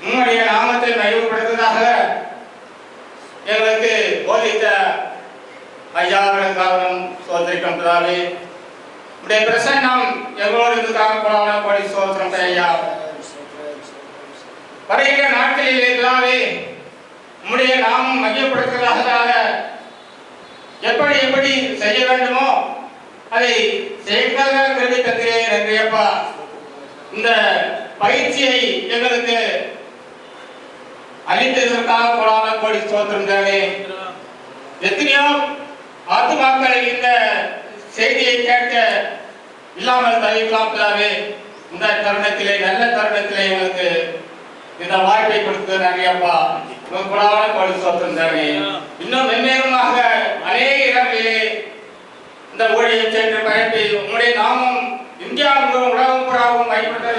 உம்முடைய நாமத்தை மகிமைப்படுத்துவதாக எங்களுக்கு போதித்த ஐயாவிற்காக சோதரிக்கும் பிதாவே, உடைய பிரசன்னம் எங்களோடு இருக்காக கோடி சோதரம் ஐயா. வருகிற நாட்களிலே பிதாவே, உம்முடைய நாமம் மகிமைப்படுத்துவதாக எப்படி எப்படி செய்ய வேண்டுமோ அதை செய்வதாக கருவி தந்திரேன் நன்றியப்பா. இந்த பயிற்சியை எங்களுக்கு அளித்ததற்காக கோடி ஸ்தோத்திரம் தேவை. எத்தனையோ ஆத்துமாக்கள் இந்த செய்தியை கேட்க இல்லாமல் தவிக்கலாமே. இந்த தருணத்திலே நல்ல தருணத்திலே எங்களுக்கு இந்த வாய்ப்பை கொடுத்து நிறையப்பா கோடி ஸ்தோத்திரம் தேவை. இன்னும் மென்மேலுமாக அநேக இடங்களிலே இந்த ஊழியை சென்று பயன்படுத்தி உங்களுடைய நாமம் இந்தியாவுக்கும் உலகம் புறாவும் பயன்படுத்த